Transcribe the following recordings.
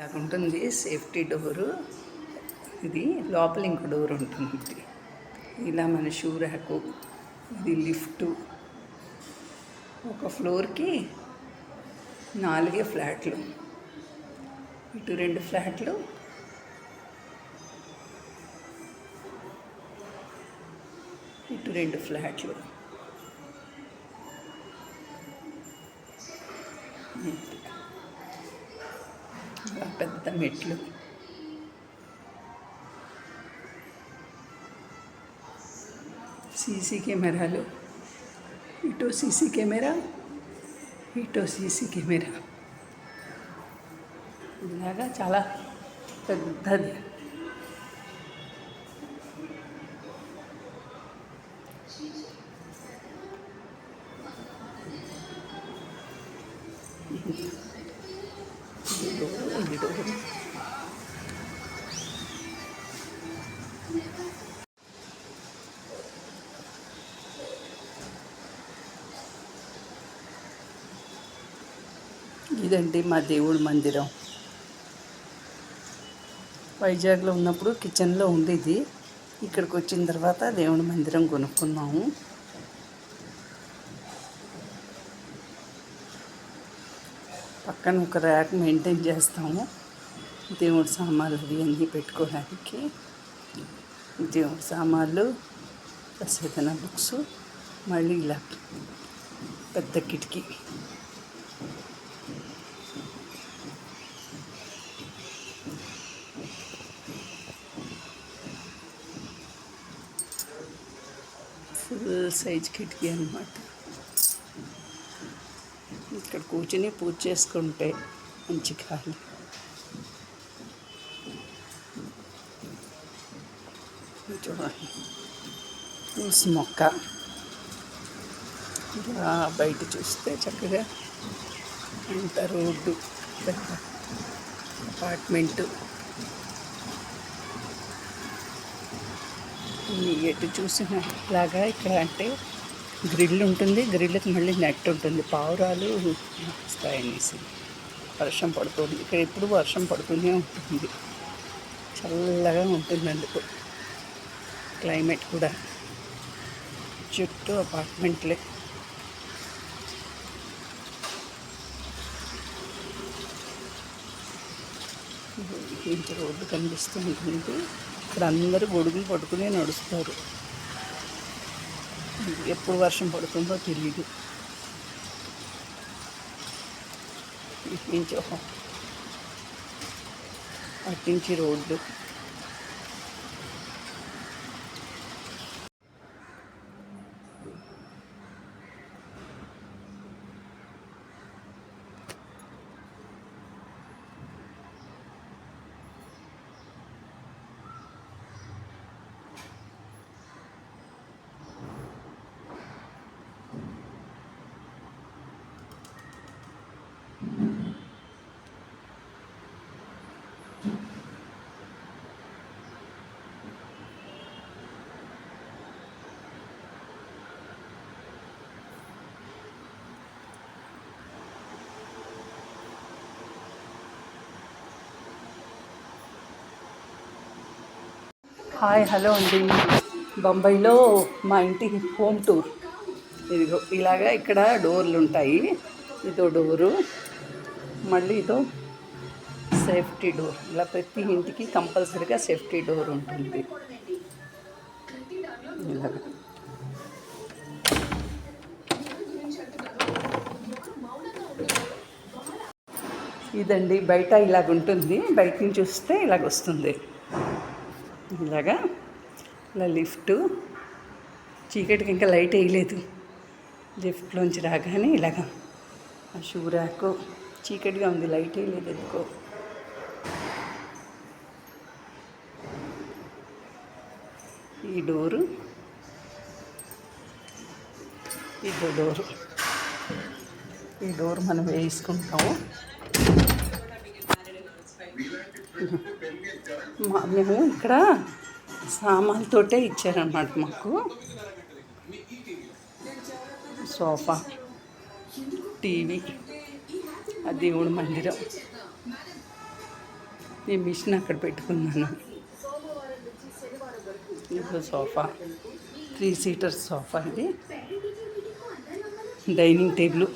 ఇలా ఉంటుంది safety door. ఇది లోపల ఇంకో డోర్ ఉంటుంది. ఇలా మన షూ ర్యాకు, ఇది లిఫ్టు. ఒక ఫ్లోర్కి 4 ఫ్లాట్లు, ఇటు 2 ఫ్లాట్లు, ఇటు 2 ఫ్లాట్లు. పెద్ద మెట్లు. సీసీ కెమెరాలు, ఇటు సీసీ కెమెరా, ఇటు సీసీ కెమెరా. ఇలాగా చాలా పెద్దది. ఇదండి మా దేవుడి మందిరం. వైజాగ్లో ఉన్నప్పుడు కిచెన్లో ఉండేది. ఇక్కడికి వచ్చిన తర్వాత దేవుడి మందిరం కొనుక్కున్నాము. పక్కన ఒక ర్యాక్ మెయింటైన్ చేస్తాము దేవుడి సామాన్లు అవి అన్నీ పెట్టుకోవడానికి. దేవుడి సామాన్లు ప్లస్ ఏదైనా బుక్స్. మళ్ళీ ఇలా పెద్ద కిటికీ. ఫుల్ సైజ్ కిటికీ అన్నమాట. ఇక్కడ కూర్చుని పూజ చేసుకుంటే మంచి గాలి. చూడండి తులసి మొక్క. ఇలా బయట చూస్తే చక్కగా అంత రోడ్డు, పెద్ద అపార్ట్మెంటు. ఎటు చూసిన లాగా ఇక్కడ అంటే గ్రిల్ ఉంటుంది. గ్రిల్కి మళ్ళీ నెట్ ఉంటుంది. పావురాలు వస్తాయనేసి. వర్షం పడుతుంది ఇక్కడ, ఎప్పుడు వర్షం పడుతూనే ఉంటుంది. చల్లగా ఉంటుంది అందుకు. క్లైమేట్ కూడా. చుట్టూ అపార్ట్మెంట్లే. ఇంత రోడ్డు కనిపిస్తూ ఉంటుంది. ఇక్కడ అందరూ గొడుగులు పట్టుకునే నడుస్తారు. ఎప్పుడు వర్షం పడుతుందో తెలియదు. అట్టించి రోడ్డు. హాయ్, హలో అండి. బొంబాయిలో మా ఇంటి హోమ్ టూర్. ఇదిగో ఇలాగా ఇక్కడ డోర్లు ఉంటాయి. ఇదో డోరు, మళ్ళీ ఇదో సేఫ్టీ డోర్. ఇలా ప్రతి ఇంటికి కంపల్సరీగా సేఫ్టీ డోర్ ఉంటుంది. ఇలాగా ఇదండి బయట ఇలాగుంటుంది. బయట నుంచి చూస్తే ఇలాగొస్తుంది. ఇలాగా ఇలా లిఫ్టు. చీకటికి ఇంకా లైట్ వేయలేదు. లిఫ్ట్లోంచి రాగానే ఇలాగా ఆ షూ ర్యాకు. చీకటిగా ఉంది, లైట్ వేయలేదు ఎందుకో. ఈ డోరు, ఇదో డోరు. ఈ డోర్ మనం వేసుకుంటాము. మేము ఇక్కడ సామాన్లతోటే ఇచ్చారన్నమాట మాకు. సోఫా, టీవీ, ఆ దేవుడి మందిరం. ఈ మిషన్ అక్కడ పెట్టుకున్నాను. ఇప్పుడు సోఫా 3 సీటర్ సోఫా, ఇది డైనింగ్ టేబుల్.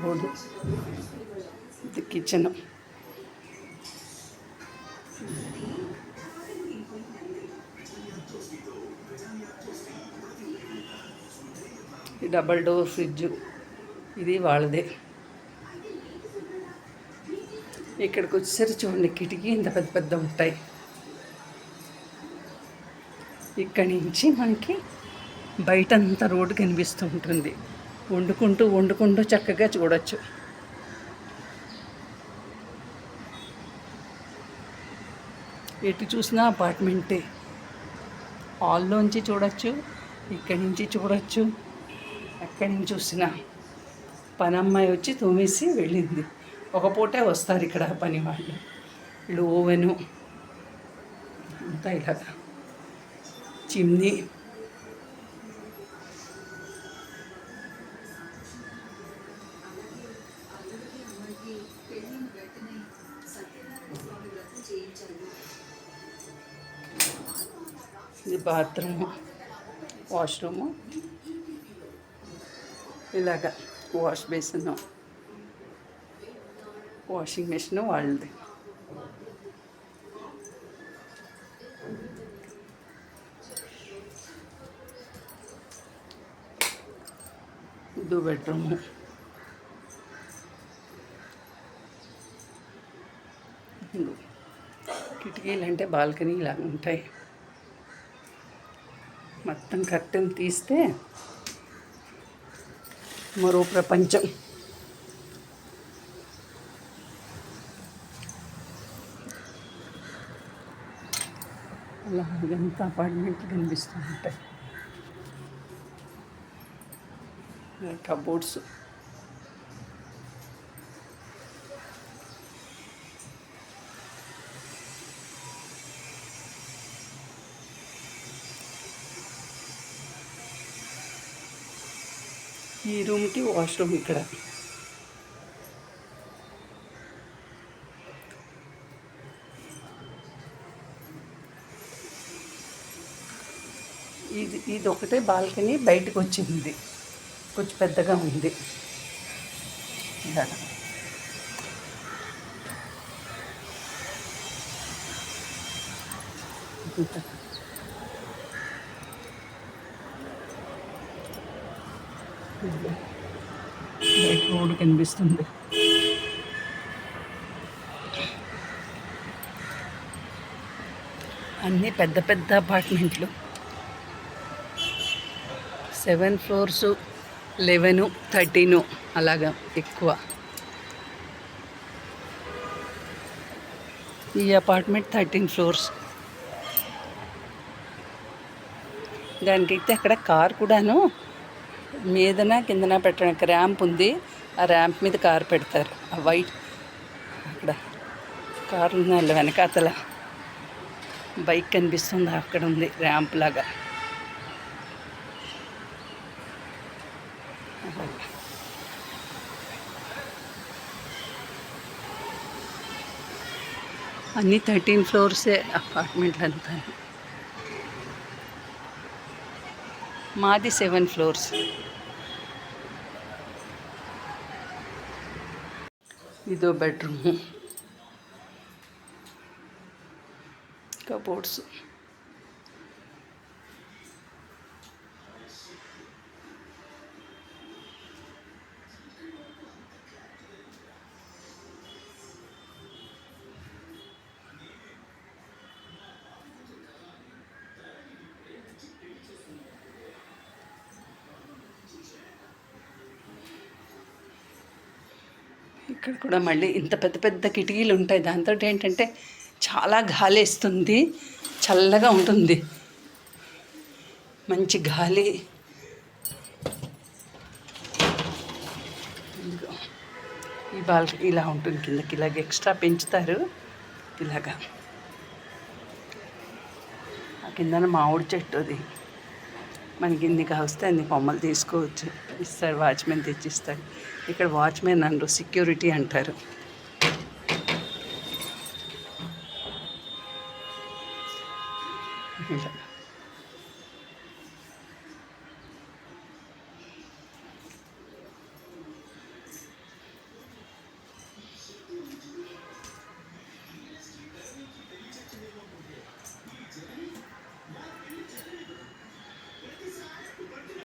బోర్డు, ఇది కిచెన్. ఈ డబల్ డోర్ ఫ్రిడ్జ్, ఇది వాళ్ళదే. ఇక్కడికి వచ్చేసరికి చూడండి, కిటికీ ఇంత పెద్ద పెద్ద ఉంటాయి. ఇక్కడి నుంచి మనకి బయటంతా రోడ్డు కనిపిస్తూ ఉంటుంది. వండుకుంటూ చక్కగా చూడొచ్చు. ఎటు చూసినా అపార్ట్మెంటే. హాల్లోంచి చూడొచ్చు, ఇక్కడి నుంచి చూడొచ్చు. ఎక్కడి నుంచి చూసినా పనమ్మాయి వచ్చి తోమేసి వెళ్ళింది. ఒక పూటే వస్తారు ఇక్కడ పని వాళ్ళు. వీళ్ళు ఓవెను అంతా ఇలాగా, చిమ్నీ. ఇది బాత్రూము, వాష్రూము. ఇలాగా వాష్ బేసిన్, వాషింగ్ మెషిన్ వాళ్ళది. ఇది బెడ్రూము. కిటికీలు అంటే బాల్కనీ ఇలా ఉంటాయి. మొత్తం కర్టెన్ తీస్తే మరో ప్రపంచం. అలా ఎంత అపార్ట్మెంట్లు కనిపిస్తూ ఉంటాయి. కబోర్డ్స్, ఈ రూమ్కి వాష్రూమ్ ఇక్కడ. ఇది ఒకటే బాల్కనీ బయటకు వచ్చింది, కొంచెం పెద్దగా ఉంది. ఇలా బయట రోడ్డు కనిపిస్తుంది. అన్నీ పెద్ద పెద్ద అపార్ట్మెంట్లు, 7 ఫ్లోర్స్, 11, 13 అలాగా ఎక్కువ. ఈ అపార్ట్మెంట్ 13 ఫ్లోర్స్. దానికైతే అక్కడ కార్ కూడాను మీదన కిందన పెట్టడానికి ర్యాంప్ ఉంది. ఆ ర్యాంప్ మీద కారు పెడతారు. ఆ వైట్ అక్కడ కార్లు ఉన్నాయి. వెనకాతల బైక్ కనిపిస్తుంది, అక్కడ ఉంది ర్యాంప్ లాగా. అన్నీ 13 ఫ్లోర్సే అపార్ట్మెంట్లు అంతా. మాది 7 ఫ్లోర్స్. ఇదో బెడ్రూము, కబోర్డ్స్. ఇక్కడ కూడా మళ్ళీ ఇంత పెద్ద పెద్ద కిటికీలు ఉంటాయి. దాంతో ఏంటంటే చాలా గాలి వేస్తుంది, చల్లగా ఉంటుంది, మంచి గాలి. ఈ బాల్కనీ ఇలా ఉంటుంది, కిందకి ఇలాగ ఎక్స్ట్రా పెంచుతారు ఇలాగా. ఆ కిందన మామిడి చెట్టు అది. మనకి ఇన్ని కావస్తే అన్ని కొమ్మలు తీసుకోవచ్చు. ఇస్తాడు వాచ్మెన్, తెచ్చిస్తాడు. ఇక్కడ వాచ్మెన్ అనరు, సెక్యూరిటీ అంటారు. ఇలా